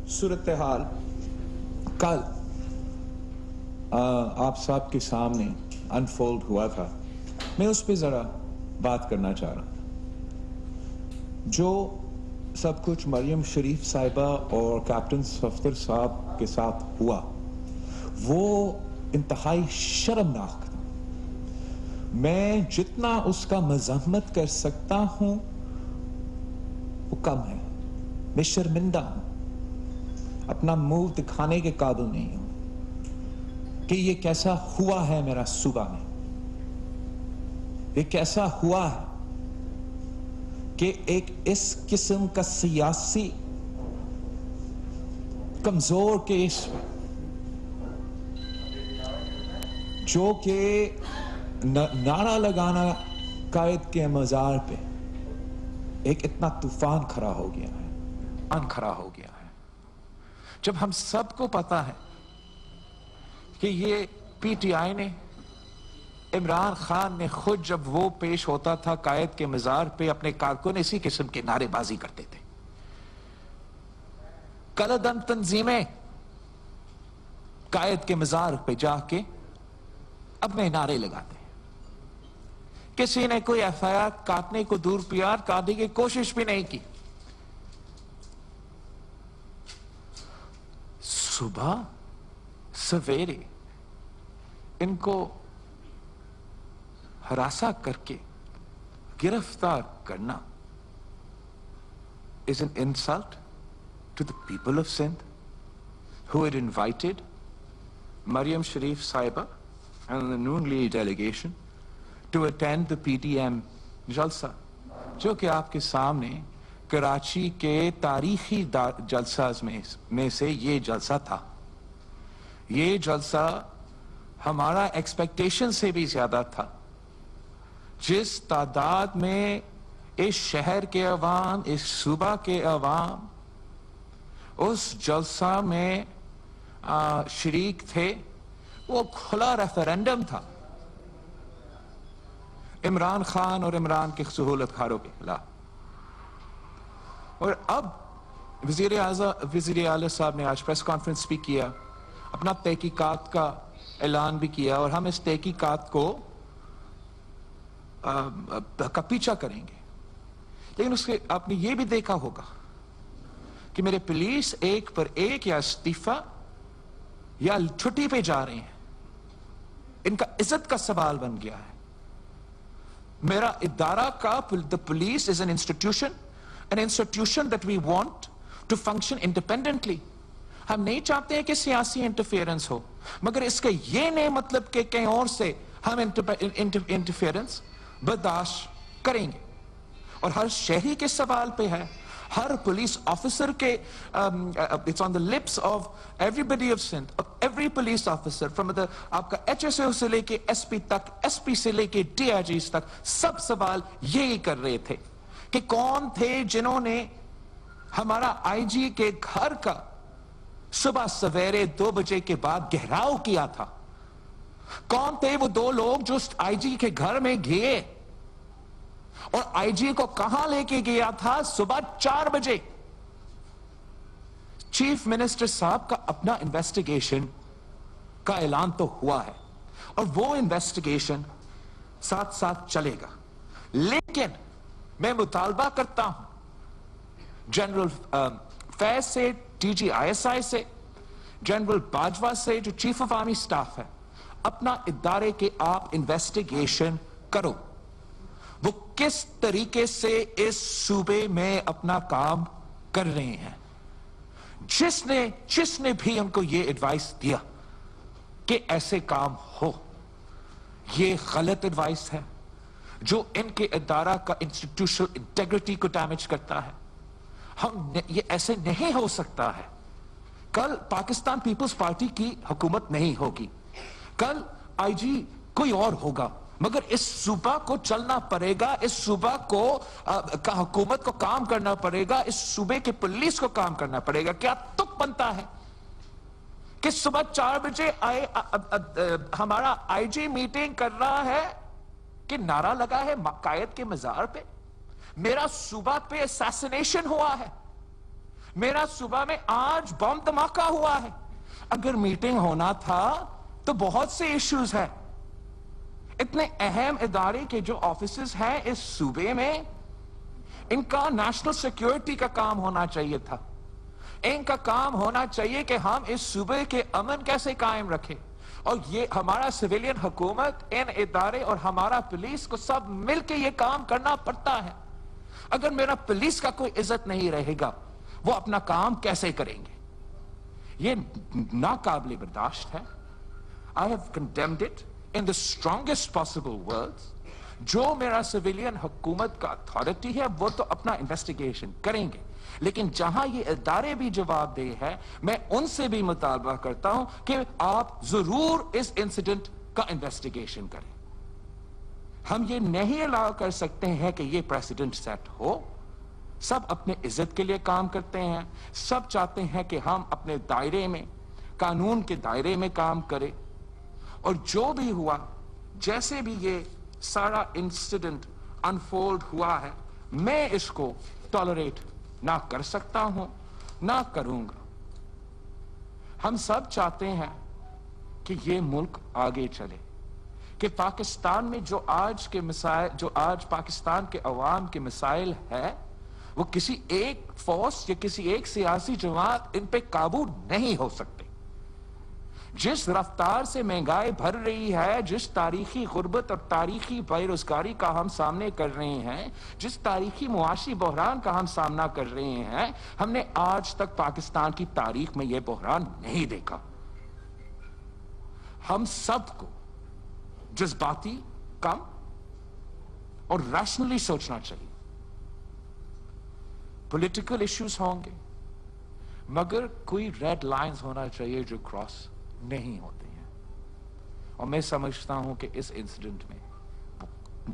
صورتحال کل آپ صاحب کے سامنے انفولڈ ہوا تھا، میں اس پہ ذرا بات کرنا چاہ رہا ہوں۔ جو سب کچھ مریم شریف صاحبہ اور کیپٹن صفدر صاحب کے ساتھ ہوا وہ انتہائی شرمناک تھا۔ میں جتنا اس کا مذمت کر سکتا ہوں وہ کم ہے۔ میں شرمندہ ہوں، اپنا منہ دکھانے کے قابل نہیں ہوں کہ یہ کیسا ہوا ہے میرا صوبہ میں، یہ کیسا ہوا ہے کہ ایک اس قسم کا سیاسی کمزور کیس جو کہ نعرہ لگانا قائد کے مزار پہ ایک اتنا طوفان کھڑا ہو گیا ہے، جب ہم سب کو پتا ہے کہ یہ پی ٹی آئی نے، عمران خان نے خود جب وہ پیش ہوتا تھا قائد کے مزار پہ اپنے کارکن اسی قسم کے نعرے بازی کرتے تھے۔ کالعدم تنظیمیں قائد کے مزار پہ جا کے اپنے نعرے لگاتے ہیں۔ کسی نے کوئی ایف آئی آر کاٹنے کو دور پیار کاٹنے کی کوشش بھی نہیں کی۔ صبح سویرے ان کو ہراساں کر کے گرفتار کرنا is an insult to the people of Sindh who had invited Maryam Sharif Saiba and the Noon League delegation to attend the PTM جلسہ، جو کہ آپ کے سامنے کراچی کے تاریخی جلسہ میں سے یہ جلسہ تھا۔ یہ جلسہ ہمارا ایکسپیکٹیشن سے بھی زیادہ تھا۔ جس تعداد میں اس شہر کے عوام، اس صوبہ کے عوام اس جلسہ میں شریک تھے، وہ کھلا ریفرینڈم تھا عمران خان اور عمران کے سہولت کاروں کے خلاف۔ اور اب وزیر اعلیٰ صاحب نے آج پریس کانفرنس بھی کیا، اپنا تحقیقات کا اعلان بھی کیا، اور ہم اس تحقیقات کا پیچھا کریں گے۔ لیکن اس کے آپ نے یہ بھی دیکھا ہوگا کہ میرے پولیس ایک پر ایک یا استعفیٰ یا چھٹی پہ جا رہے ہیں، ان کا عزت کا سوال بن گیا ہے۔ میرا ادارہ کا the police is an institution that we want to function independently۔ ہم نہیں چاہتے ہیں کہ سیاسی انٹرفیئرنس ہو، مگر اس کا یہ نہیں مطلب کہ کہیں اور سے ہم انٹرفیئرنس برداشت کریں گے۔ اور ہر شہری کے سوال پہ ہے، ہر پولیس آفیسر کے it's on the lips of everybody of Sindh, of every police officer from آپ کا ایچ ایس او سے لے کے ایس پی تک، ایس پی سے لے کے ڈی آئی جیز تک، سب سوال یہی کر رہے تھے کہ کون تھے جنہوں نے ہمارا آئی جی کے گھر کا صبح سویرے 2 بجے کے بعد گھیراؤ کیا تھا؟ کون تھے وہ 2 لوگ جو آئی جی کے گھر میں گئے اور آئی جی کو کہاں لے کے گیا تھا؟ صبح 4 بجے۔ چیف منسٹر صاحب کا اپنا انویسٹیگیشن کا اعلان تو ہوا ہے، اور وہ انویسٹیگیشن ساتھ ساتھ چلے گا۔ لیکن میں مطالبہ کرتا ہوں جنرل فیض سے، D G I S I سے، جنرل باجوہ سے جو چیف آف آرمی سٹاف ہے، اپنا ادارے کے آپ انویسٹیگیشن کرو۔ وہ کس طریقے سے اس صوبے میں اپنا کام کر رہے ہیں۔ جس نے بھی ان کو یہ ایڈوائس دیا کہ ایسے کام ہو، یہ غلط ایڈوائس ہے جو ان کے ادارہ کا انسٹیٹیوشنل انٹیگریٹی کو ڈیمیج کرتا ہے۔ یہ ایسے نہیں ہو سکتا ہے۔ کل پاکستان پیپلز پارٹی کی حکومت نہیں ہوگی، کل آئی جی کوئی اور ہوگا، مگر اس صوبہ کو چلنا پڑے گا، اس صوبہ کا حکومت کو کام کرنا پڑے گا، اس صوبے کے پولیس کو کام کرنا پڑے گا۔ کیا تک بنتا ہے کہ صبح 4 بجے ہمارا آئی جی میٹنگ کر رہا ہے کہ نعرہ لگا ہے قائد کے مزار پہ، میرا صوبہ پہ اسیسینیشن ہوا ہے، میرا صبح میں آج بم دھماکہ ہوا ہے. اگر میٹنگ ہونا تھا تو بہت سے ایشوز ہیں. اتنے اہم ادارے کے جو آفیسز ہیں اس صوبے میں، ان کا نیشنل سیکیورٹی کا کام ہونا چاہیے تھا. ان کا کام ہونا چاہیے کہ ہم اس صوبے کے امن کیسے قائم رکھیں. اور یہ ہمارا سویلین حکومت، ان ادارے اور ہمارا پولیس کو سب مل کے یہ کام کرنا پڑتا ہے. اگر میرا پولیس کا کوئی عزت نہیں رہے گا، وہ اپنا کام کیسے کریں گے؟ یہ ناقابل برداشت ہے. I have condemned it in the strongest possible words. جو میرا سویلین حکومت کا اتھارٹی ہے وہ تو اپنا انویسٹیگیشن کریں گے، لیکن جہاں یہ ادارے بھی جواب دہ ہے، میں ان سے بھی مطالبہ کرتا ہوں کہ آپ ضرور اس انسیڈنٹ کا انویسٹیگیشن کریں. ہم یہ نہیں الاؤ کر سکتے ہیں کہ یہ پریسیڈنٹ سیٹ ہو. سب اپنے عزت کے لیے کام کرتے ہیں، سب چاہتے ہیں کہ ہم اپنے دائرے میں، قانون کے دائرے میں کام کریں. اور جو بھی ہوا، جیسے بھی یہ سارا انسیڈنٹ انفولڈ ہوا ہے، میں اس کو ٹالریٹ نہ کر سکتا ہوں، نہ کروں گا. ہم سب چاہتے ہیں کہ یہ ملک آگے چلے، کہ پاکستان میں جو آج کے مسائل، جو آج پاکستان کے عوام کے مسائل ہے، وہ کسی ایک فورس یا کسی ایک سیاسی جماعت ان پہ قابو نہیں ہو سکتے. جس رفتار سے مہنگائی بڑھ رہی ہے، جس تاریخی غربت اور تاریخی بے روزگاری کا ہم سامنے کر رہے ہیں، جس تاریخی معاشی بحران کا ہم سامنا کر رہے ہیں، ہم نے آج تک پاکستان کی تاریخ میں یہ بحران نہیں دیکھا. ہم سب کو جذباتی کم اور ریشنلی سوچنا چاہیے. پولیٹیکل ایشوز ہوں گے، مگر کوئی ریڈ لائنز ہونا چاہیے جو کراس نہیں ہوتے ہیں. اور میں سمجھتا ہوں کہ اس انسیڈنٹ میں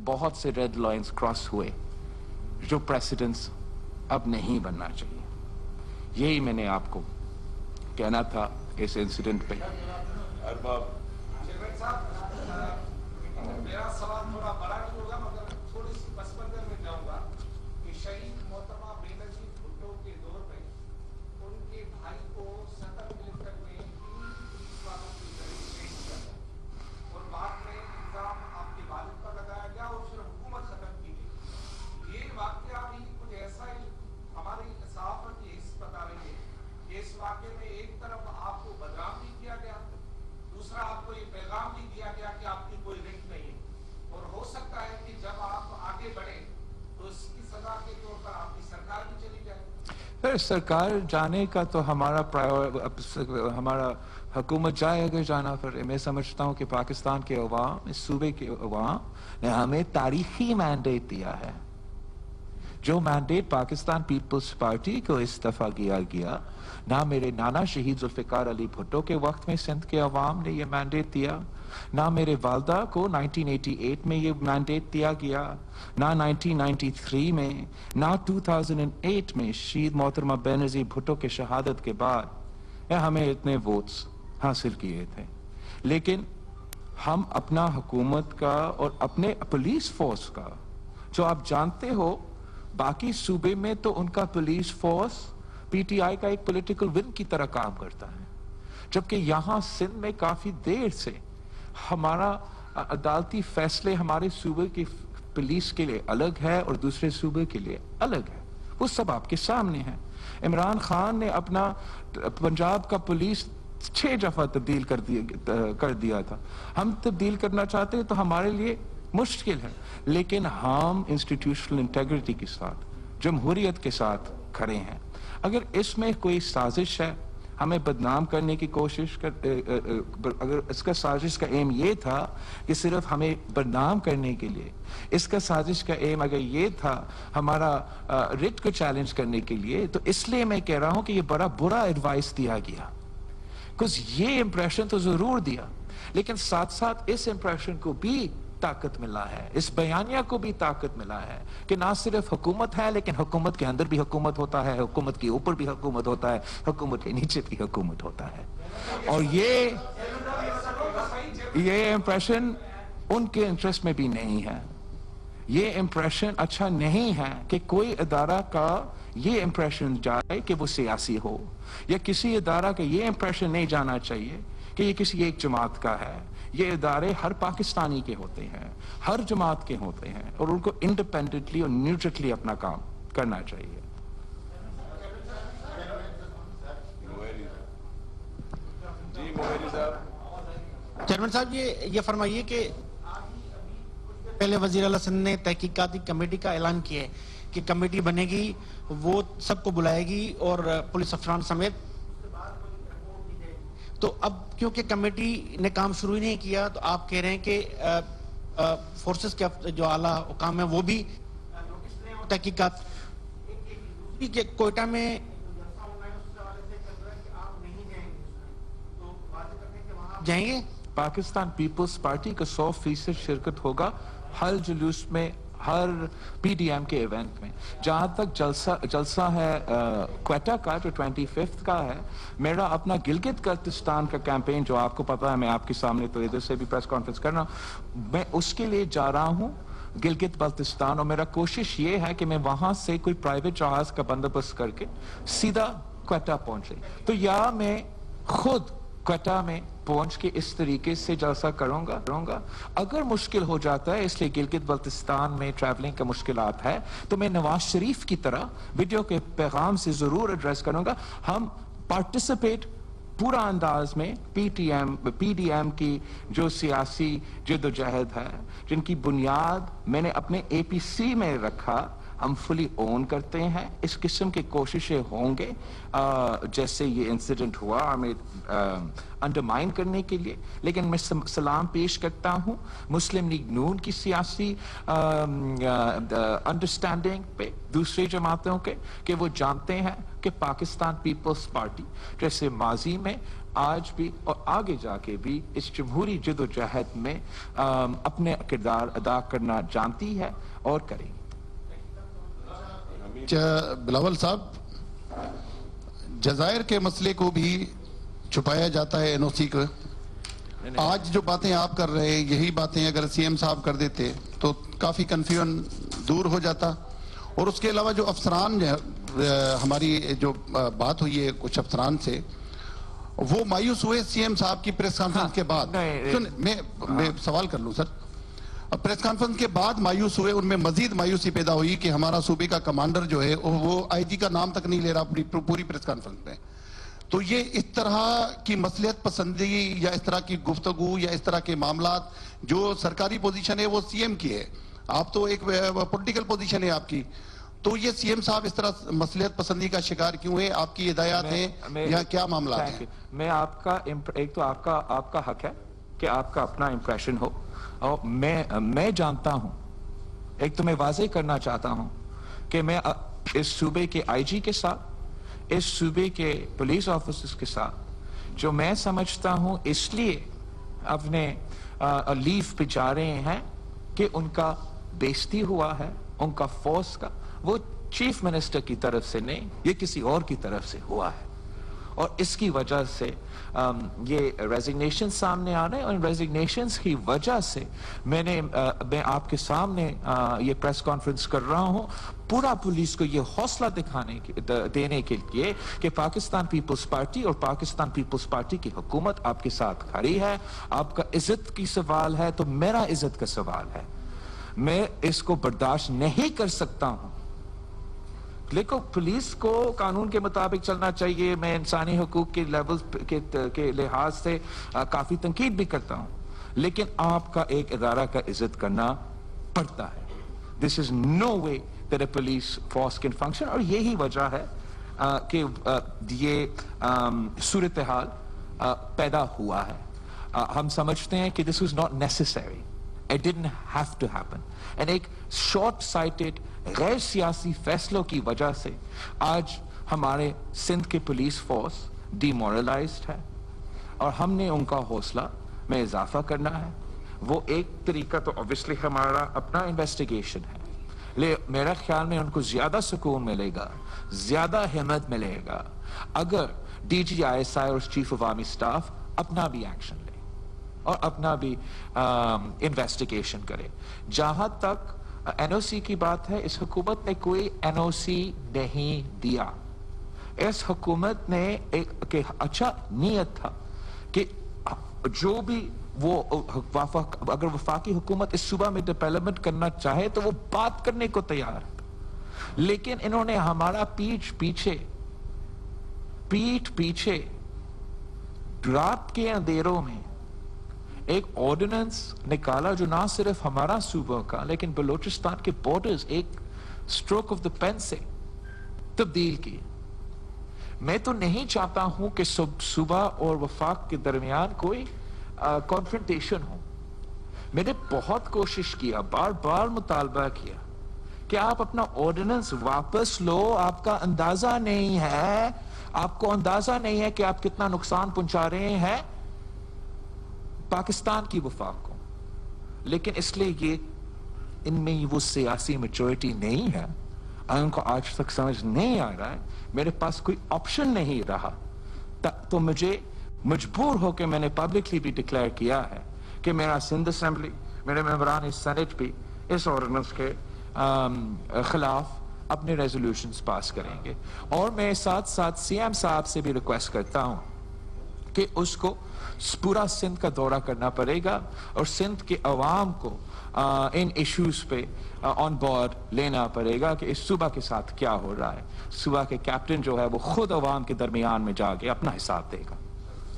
بہت سے ریڈ لائنز کراس ہوئے جو پریسیڈنٹس اب نہیں بننا چاہیے. یہی میں نے آپ کو کہنا تھا اس انسیڈنٹ پہ. میرا سوال تھوڑا بڑا نہیں ہوگا، مگر تھوڑی سی پس منظر میں جاؤں گا کہ شہید محترمہ بے نظیر بھٹو کے دور میں ان کے بھائی کو صدر ملٹر میں 3 پولیس والوں کے ذریعے پیش کیا گیا اور بعد میں الزام آپ کے والد پر لگایا گیا اور پھر حکومت ختم کی گئی. یہ واقعہ بھی کچھ ایسا ہی ہماری صحافت کی حص بتا رہی ہے کہ اس واقعے میں ایک طرف آپ کو بدنام بھی کیا گیا، دوسرا آپ کو یہ پیغام بھی دیا گیا کہ آپ کی کوئی لنک نہیں ہے، اور ہو سکتا ہے کہ جب آپ آگے بڑھیں تو اس کی سزا کے طور پر آپ کی سرکار بھی چلی جائے. پھر سرکار جانے کا تو ہمارا حکومت جائے اگر جانا پڑے. میں سمجھتا ہوں کہ پاکستان کے عوام، اس صوبے کے عوام نے ہمیں تاریخی مینڈیٹ دیا ہے. جو مینڈیٹ پاکستان پیپلز پارٹی کو اس دفعہ کیا گیا، نہ میرے نانا شہید ذوالفقار علی بھٹو کے وقت میں سندھ کے عوام نے یہ مینڈیٹ دیا، نہ میرے والدہ کو 1988 میں یہ مینڈیٹ دیا گیا، نہ 1993 میں، نہ 2008 میں شہید محترمہ بے نظیر بھٹو کے شہادت کے بعد ہمیں اتنے ووٹس حاصل کیے تھے. لیکن ہم اپنا حکومت کا اور اپنے پولیس فورس کا، جو آپ جانتے ہو باقی صوبے میں تو ان کا police force P T I کا ایک پولیٹیکل ون کی طرح کام کرتا ہے، جبکہ یہاں سندھ میں کافی دیر سے ہمارا عدالتی فیصلے ہمارے صوبے کی پولیس کے لیے الگ ہے اور دوسرے صوبے کے لیے الگ ہے. وہ سب آپ کے سامنے ہیں. عمران خان نے اپنا پنجاب کا پولیس 6 دفعہ تبدیل کر دیا تھا. ہم تبدیل کرنا چاہتے ہیں تو ہمارے لیے مشکل ہے، لیکن ہم انسٹیٹیوشنل انٹیگریٹی کے ساتھ، جمہوریت کے ساتھ کھڑے ہیں. اگر اس میں کوئی سازش ہے ہمیں بدنام کرنے کی کوشش اگر اس کا سازش کا ایم یہ تھا کہ صرف ہمیں بدنام کرنے کے لیے، اس کا سازش کا ایم اگر یہ تھا ہمارا ریٹ کو چیلنج کرنے کے لیے، تو اس لیے میں کہہ رہا ہوں کہ یہ بڑا برا ایڈوائس دیا گیا. کچھ یہ امپریشن تو ضرور دیا، لیکن ساتھ ساتھ اس امپریشن کو بھی طاقت ملا ہے، اس بیانیہ کو بھی طاقت ملا ہے کہ نہ صرف حکومت ہے، لیکن حکومت کے اندر بھی حکومت ہوتا ہے، حکومت کے اوپر بھی حکومت ہوتا ہے، حکومت کے نیچے بھی حکومت ہوتا ہے. اور یہ امپریشن ان کے انٹرسٹ میں بھی نہیں ہے. یہ امپریشن اچھا نہیں ہے کہ کوئی ادارہ کا یہ امپریشن جائے کہ وہ سیاسی ہو، یا کسی ادارہ کا یہ امپریشن نہیں جانا چاہیے کہ یہ کسی ایک جماعت کا ہے. یہ ادارے ہر پاکستانی کے ہوتے ہیں، ہر جماعت کے ہوتے ہیں، اور ان کو انڈیپینڈنٹلی اور نیوٹرلی اپنا کام کرنا چاہیے. چیئرمین صاحب یہ فرمائیے کہ پہلے وزیر اعلیٰ سندھ نے تحقیقاتی کمیٹی کا اعلان کیا ہے کہ کمیٹی بنے گی، وہ سب کو بلائے گی اور پولیس افسران سمیت. تو اب کیونکہ کمیٹی نے کام شروع ہی نہیں کیا تو آپ کہہ رہے ہیں کہ فورسز کے جو اعلیٰ حکام ہیں وہ بھی تحقیقات کہ کوئٹہ میں جائیں گے. پاکستان پیپلز پارٹی کا 100% شرکت ہوگا ہر جلوس میں، ہر پی ڈی ایم کے ایونٹ میں. جہاں تک جلسہ ہے کوئٹہ کا جو 25 کا ہے، میرا اپنا گلگت بلتستان کا کیمپین جو آپ کو پتا ہے، میں آپ کے سامنے تو ادھر سے بھی پریس کانفرنس کر رہا ہوں، میں اس کے لیے جا رہا ہوں گلگت بلتستان، اور میرا کوشش یہ ہے کہ میں وہاں سے کوئی پرائیویٹ جہاز کا بندوبست کر کے سیدھا کوئٹہ پہنچے. تو یا میں خود کوئٹہ میں پہنچ کے اس طریقے سے جلسہ کروں گا. اگر مشکل ہو جاتا ہے، اس لیے گلگت بلتستان میں ٹریولنگ کا مشکلات ہے، تو میں نواز شریف کی طرح ویڈیو کے پیغام سے ضرور ایڈریس کروں گا. ہم پارٹیسپیٹ پورا انداز میں پی ڈی ایم کی جو سیاسی جدوجہد ہے، جن کی بنیاد میں نے اپنے اے پی سی میں رکھا، ہم فلی اون کرتے ہیں. اس قسم کی کوششیں ہوں گے جیسے یہ انسیڈنٹ ہوا ہمیں انڈرمائن کرنے کے لیے، لیکن میں سلام پیش کرتا ہوں مسلم لیگ نون کی سیاسی انڈرسٹینڈنگ پہ دوسری جماعتوں کے، کہ وہ جانتے ہیں کہ پاکستان پیپلز پارٹی جیسے ماضی میں، آج بھی اور آگے جا کے بھی اس جمہوری جدوجہد میں اپنے کردار ادا کرنا جانتی ہے اور کرے گی. بلاول صاحب، جزائر کے مسئلے کو بھی چھپایا جاتا ہے این او سی کو. آج جو باتیں آپ کر رہے ہیں، یہی باتیں اگر سی ایم صاحب کر دیتے تو کافی کنفیوژن دور ہو جاتا. اور اس کے علاوہ جو افسران ہماری جو بات ہوئی ہے کچھ افسران سے، وہ مایوس ہوئے سی ایم صاحب کی پریس کانفرنس کے بعد. میں سوال کر لوں سر. پریس کانفرنس کے بعد مایوس ہوئے، ان میں مزید مایوسی پیدا ہوئی کہ ہمارا صوبے کا کمانڈر جو ہے وہ آئی جی کا نام تک نہیں لے رہا پوری پریس کانفرنس میں. تو یہ اس طرح کی مصلحت پسندی یا اس طرح کی گفتگو یا اس طرح کے معاملات، جو سرکاری پوزیشن ہے وہ سی ایم کی ہے، آپ تو ایک پولیٹیکل پوزیشن ہے آپ کی، تو یہ سی ایم صاحب اس طرح مصلحت پسندی کا شکار کیوں ہے؟ آپ کی ہدایات ہیں یا کیا معاملات ہیں؟ میں آپ کا ایک تو آپ کا حق ہے کہ آپ کا اپنا امپریشن ہو، اور میں جانتا ہوں، ایک تو میں واضح کرنا چاہتا ہوں کہ میں اس صوبے کے آئی جی کے ساتھ، اس صوبے کے پولیس آفیسرز کے ساتھ، جو میں سمجھتا ہوں اس لیے اپنے لیو پہ جا رہے ہیں کہ ان کا بےعزتی ہوا ہے، ان کا فورس کا، وہ چیف منسٹر کی طرف سے نہیں، یہ کسی اور کی طرف سے ہوا ہے. اور اس کی وجہ سے یہ ریزگنیشن سامنے آ رہے ہیں، اور ان ریزگنیشنز کی وجہ سے میں آپ کے سامنے یہ پریس کانفرنس کر رہا ہوں، پورا پولیس کو یہ حوصلہ دینے کے لیے کہ پاکستان پیپلز پارٹی اور پاکستان پیپلز پارٹی کی حکومت آپ کے ساتھ کھڑی ہے. آپ کا عزت کی سوال ہے تو میرا عزت کا سوال ہے. میں اس کو برداشت نہیں کر سکتا ہوں. لیکن پولیس کو قانون کے مطابق چلنا چاہیے. میں انسانی حقوق کے لیول کے لحاظ سے کافی تنقید بھی کرتا ہوں، لیکن آپ کا ایک ادارہ کا عزت کرنا پڑتا ہے. This is no way that a police force can function. اور یہی وجہ ہے کہ یہ صورتحال پیدا ہوا ہے. ہم سمجھتے ہیں کہ this was not necessary. It didn't have to happen. And ایک short sighted غیر سیاسی فیصلوں کی وجہ سے آج ہمارے سندھ کے پولیس فورس ڈی مورلائزڈ ہے، اور ہم نے ان کا حوصلہ میں اضافہ کرنا ہے. وہ ایک طریقہ تو obviously ہمارا اپنا انویسٹیگیشن ہے، لیکن میرا خیال میں ان کو زیادہ سکون ملے گا، زیادہ ہمت ملے گا اگر D G I S I اور چیف آف آرمی اسٹاف اپنا بھی ایکشن لے اور اپنا بھی انویسٹیگیشن کرے. جہاں تک این او سی کی بات ہے, اس حکومت نے کوئی این او سی نہیں دیا. اس حکومت نے کہ اچھا نیت تھا کہ جو بھی وہ اگر وفاقی حکومت اس صوبہ میں ڈیولپمنٹ کرنا چاہے تو وہ بات کرنے کو تیار ہے, لیکن انہوں نے ہمارا پیٹھ پیچھے رات کے اندھیروں میں ایک آرڈیننس نکالا جو نہ صرف ہمارا صوبہ کا لیکن بلوچستان کے بارڈرز ایک سٹروک آف دا پین سے تبدیل کی. میں تو نہیں چاہتا ہوں کہ صوبہ اور وفاق کے درمیان کوئی کانفرنٹیشن ہو. میں نے بہت کوشش کیا, بار بار مطالبہ کیا کہ آپ اپنا آرڈیننس واپس لو. آپ کا اندازہ نہیں ہے, آپ کو اندازہ نہیں ہے کہ آپ کتنا نقصان پہنچا رہے ہیں پاکستان کی وفاق کو. لیکن اس لیے یہ ان میں وہ سیاسی میچورٹی نہیں ہے, ان کو آج تک سمجھ نہیں آ رہا ہے. میرے پاس کوئی آپشن نہیں رہا, تو مجھے مجبور ہو کے میں نے پبلکلی بھی ڈکلیئر کیا ہے کہ میرا سندھ اسمبلی, میرے ممبران سینٹ بھی اس آرڈیننس کے خلاف اپنے ریزولوشنز پاس کریں گے. اور میں ساتھ ساتھ سی ایم صاحب سے بھی ریکویسٹ کرتا ہوں کہ اس کو پورا سندھ کا دورہ کرنا پڑے گا اور سندھ کے عوام کو ان ایشوز پہ آن بورڈ لینا پڑے گا کہ اس صوبہ کے ساتھ کیا ہو رہا ہے. صوبہ کے کیپٹن جو ہے وہ خود عوام کے درمیان میں جا کے اپنا حساب دے گا.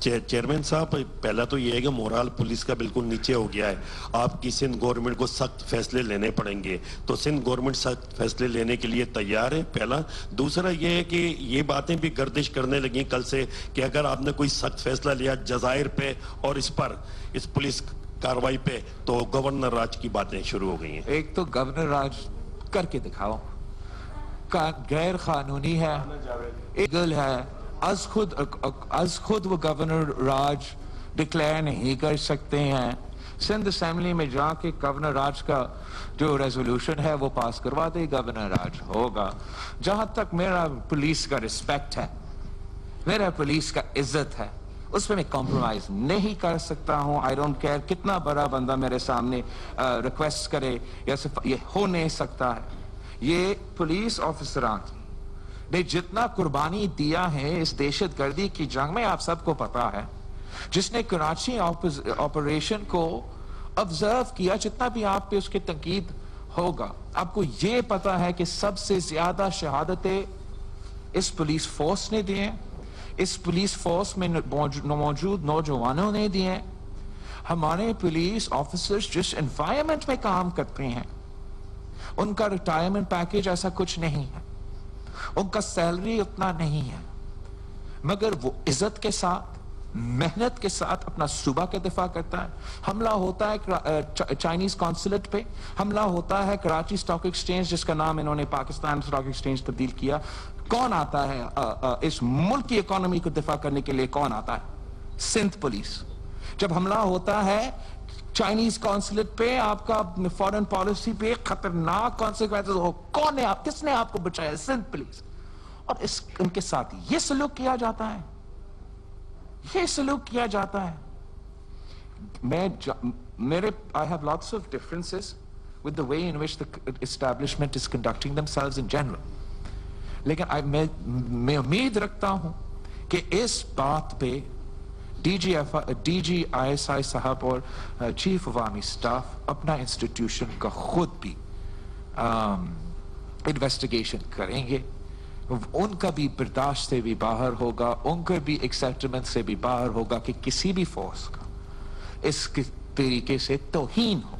چیئرمین صاحب, پہلا تو یہ ہے کہ مورال پولیس کا بالکل نیچے ہو گیا ہے. آپ کی سندھ گورنمنٹ کو سخت فیصلے لینے پڑیں گے, تو سندھ گورنمنٹ سخت فیصلے لینے کے لیے تیار ہے, پہلا. دوسرا یہ ہے کہ یہ باتیں بھی گردش کرنے لگیں کل سے کہ اگر آپ نے کوئی سخت فیصلہ لیا جزائر پہ اور اس پر اس پولیس کاروائی پہ تو گورنر راج کی باتیں شروع ہو گئی ہیں. ایک تو گورنر راج کر کے دکھاؤ, غیر قانونی ہے, ایگل ہے. از خود وہ گورنر راج ڈکلیئر نہیں کر سکتے ہیں. سندھ اسمبلی میں جا کے گورنر راج کا جو ریزولوشن ہے وہ پاس کروا دے, گورنر راج ہوگا. جہاں تک میرا پولیس کا رسپیکٹ ہے, میرا پولیس کا عزت ہے, اس پہ میں کمپرومائز نہیں کر سکتا ہوں. آئی ڈونٹ کیئر کتنا بڑا بندہ میرے سامنے ریکویسٹ کرے, یا یہ ہو نہیں سکتا ہے. یہ پولیس آفیسران نے جتنا قربانی دیا ہے اس دہشت گردی کی جنگ میں, آپ سب کو پتا ہے. جس نے کراچی آپریشن کو آبزرو کیا, جتنا بھی آپ پہ اس کی تنقید ہوگا, آپ کو یہ پتا ہے کہ سب سے زیادہ شہادتیں اس پولیس فورس نے دی ہیں, اس پولیس فورس میں موجود نوجوانوں نے دی ہیں. ہمارے پولیس آفیسرز جس انوائرمنٹ میں کام کرتے ہیں ان کا ریٹائرمنٹ پیکیج ایسا کچھ نہیں ہے, ان کا سیلری اتنا نہیں ہے, مگر وہ عزت کے ساتھ محنت کے ساتھ اپنا صوبہ کا دفاع کرتا ہے. حملہ ہوتا ہے چائنیز قونصلیٹ پہ, حملہ ہوتا ہے کراچی اسٹاک ایکسچینج جس کا نام انہوں نے پاکستان اسٹاک ایکسچینج تبدیل کیا. کون آتا ہے اس ملک کی اکانومی کو دفاع کرنے کے لیے؟ کون آتا ہے؟ سندھ پولیس. جب حملہ ہوتا ہے چائنیز قونصلیٹ پہ, آپ کا فورن پالیسی پہ خطرناک کانسیکوینسز ہو, کون ہے آپ, کس نے آپ کو بچایا؟ سندھ پولیس. اور ان کے ساتھ یہ سلوک کیا جاتا ہے, یہ سلوک کیا جاتا ہے. I have lots of differences with the way in which the establishment is conducting themselves in general. لیکن میں امید رکھتا ہوں کہ اس بات پہ D G I S I صاحب اور چیف عوامی سٹاف اپنا انسٹیٹیوشن کا خود بھی انویسٹیگیشن کریں گے. ان کا بھی برداشت سے بھی باہر ہوگا, ان کا بھی ایکسیپٹمنٹ سے بھی باہر ہوگا کہ کسی بھی فورس کا اس طریقے سے توہین ہو.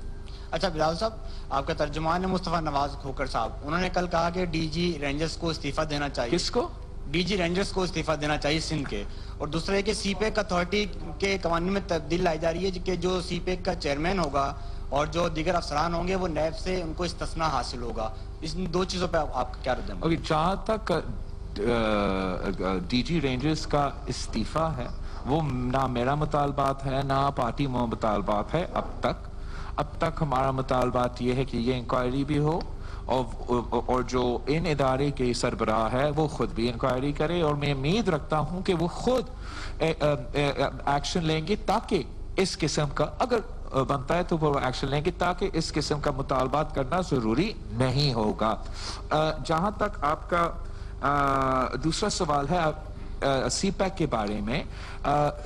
اچھا بلال صاحب, آپ کا ترجمان ہے مصطفیٰ نواز کھوکر صاحب, انہوں نے کل کہا کہ ڈی جی رینجرز کو استعفیٰ دینا چاہیے. کس کو؟ ڈی جی رینجرز کو استعفیٰ دینا چاہیے سندھ کے. اور دوسرا ہے کہ سی پیک اتھارٹی کے قوانین میں تبدیلی لائی جا رہی ہے کہ جو سی پیک کا چیئرمین ہوگا اور جو دیگر افسران ہوں گے وہ نیب سے ان کو استثناء حاصل ہوگا. اس دو چیزوں پہ آپ کا کیا رد عمل؟ جہاں تک ڈی جی رینجرز کا استعفیٰ ہے, وہ نہ میرا مطالبات ہے نہ پارٹی مطالبات ہے. اب تک ہمارا مطالبات یہ ہے کہ یہ انکوائری بھی ہو اور جو ان ادارے کے سربراہ ہے وہ خود بھی انکوائری کرے, اور میں امید رکھتا ہوں کہ وہ خود ایکشن لیں گے تاکہ اس قسم کا, اگر بنتا ہے تو وہ ایکشن لیں گے تاکہ اس قسم کا مطالبات کرنا ضروری نہیں ہوگا. جہاں تک آپ کا دوسرا سوال ہے سی پیک کے بارے میں,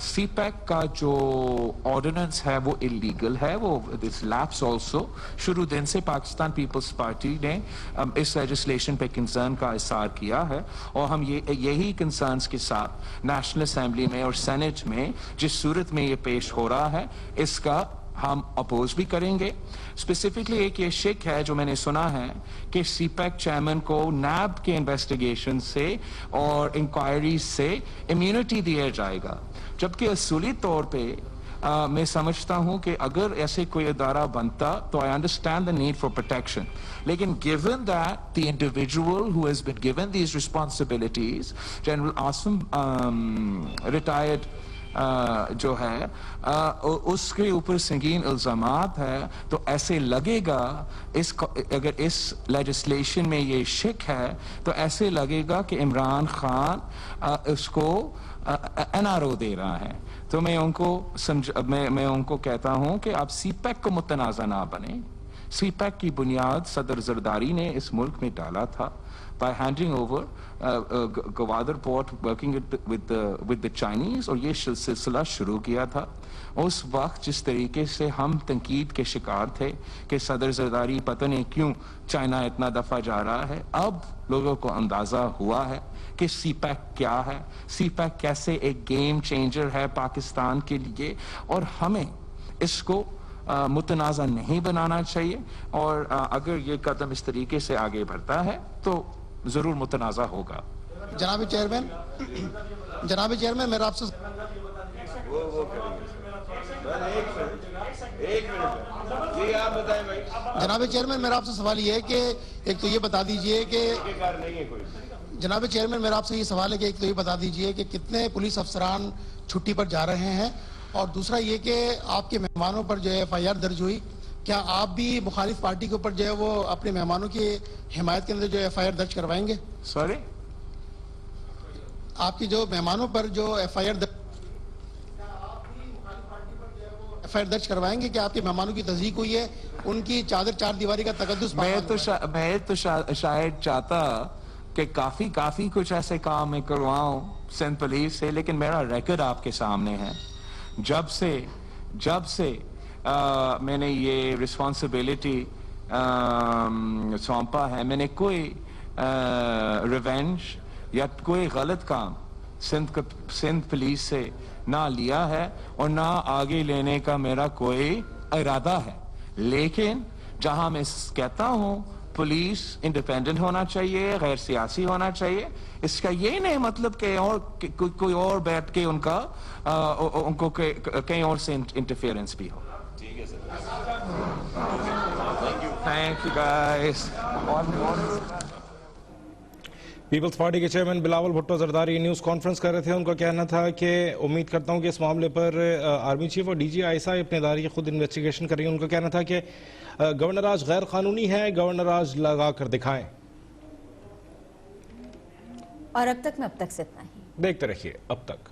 سی پیک کا جو آرڈیننس ہے وہ اللیگل ہے, وہ دس لیپس آلسو. شروع دن سے پاکستان پیپلز پارٹی نے اس لیجسلیشن پہ کنسرن کا اظہار کیا ہے, اور ہم یہی کنسرنس کے ساتھ نیشنل اسمبلی میں اور سینٹ میں جس صورت میں یہ پیش ہو رہا ہے اس کا ہم اپوز بھی کریں گے. اسپیسیفکلی ایک یہ شک ہے جو میں نے سنا ہے کہ سی پیک چیئرمین کو نیب کے انویسٹیگیشن سے اور انکوائری سے امیونٹی دیا جائے گا, جبکہ اصولی طور پہ میں سمجھتا ہوں کہ اگر ایسے کوئی ادارہ بنتا تو I understand the need for protection, لیکن given that the individual who has been given these responsibilities, General Asim, retired جو ہے اس کے اوپر سنگین الزامات ہے, تو ایسے لگے گا اگر اس لیجسلیشن میں یہ شک ہے تو ایسے لگے گا کہ عمران خان اس کو NRO دے رہا ہے. تو میں ان کو کہتا ہوں کہ آپ سی پیک کو متنازع نہ بنیں. سی پیک کی بنیاد صدر زرداری نے اس ملک میں ڈالا تھا by handing over Gwadar port working with the Chinese, اور یہ سلسلہ شروع کیا تھا. اس وقت جس طریقے سے ہم تنقید کے شکار تھے کہ صدر زرداری پتہ نہیں کیوں چائنا اتنا دفعہ جا رہا ہے, اب لوگوں کو اندازہ ہوا ہے کہ سی پیک کیا ہے, سی پیک کیسے ایک گیم چینجر ہے پاکستان کے لیے, اور ہمیں اس کو متنازع نہیں بنانا چاہیے. اور اگر یہ قدم اس طریقے سے آگے بڑھتا ہے تو ضرور متنازع ہوگا. جناب چیئرمین, میرا آپ سے جناب چیئرمین میرا آپ سے سوال یہ ہے کہ ایک تو یہ بتا دیجئے کہ جناب چیئرمین میرا آپ سے یہ سوال ہے کہ ایک تو یہ بتا دیجئے کہ کتنے پولیس افسران چھٹی پر جا رہے ہیں, اور دوسرا یہ کہ آپ کے مہمانوں پر جو ہے FIR درج ہوئی, کیا آپ بھی مخالف پارٹی کے اوپر جو ہے وہ اپنے مہمانوں کی حمایت کے اندر جو FIR درج کروائیں گے؟ سوری, آپ کی جو مہمانوں پر جو FIR درج کروائیں گے کہ آپ کے مہمانوں کی تصدیق ہوئی ہے, ان کی چار دیواری کا تقدس؟ میں تو شاید چاہتا کہ کافی کچھ ایسے کام میں کرواؤں سندھ پولیس سے, لیکن میرا ریکارڈ آپ کے سامنے ہے. جب سے میں نے یہ رسپانسبلٹی سونپا ہے, میں نے کوئی ریونج یا کوئی غلط کام سندھ پولیس سے نہ لیا ہے اور نہ آگے لینے کا میرا کوئی ارادہ ہے. لیکن جہاں میں کہتا ہوں پولیس انڈیپینڈنٹ ہونا چاہیے, غیر سیاسی ہونا چاہیے, اس کا یہ نہیں مطلب کہ کوئی اور بیٹھ کے ان کو کہیں اور سے انٹرفیئرنس بھی ہو. Thank you guys. Peoples Party کے chairman Bilawal Bhutto Zardari news conference کر رہے تھے. ان کا کہنا تھا کہ امید کرتا ہوں کہ اس معاملے پر آرمی چیف اور DG ISI اپنے ادارے خود انویسٹیگیشن کریں گے. ان کا کہنا تھا کہ گورنر راج غیر قانونی ہے, گورنر راج لگا کر دکھائیں. اور اب تک سے اتنا ہی. دیکھتے رہیے اب تک.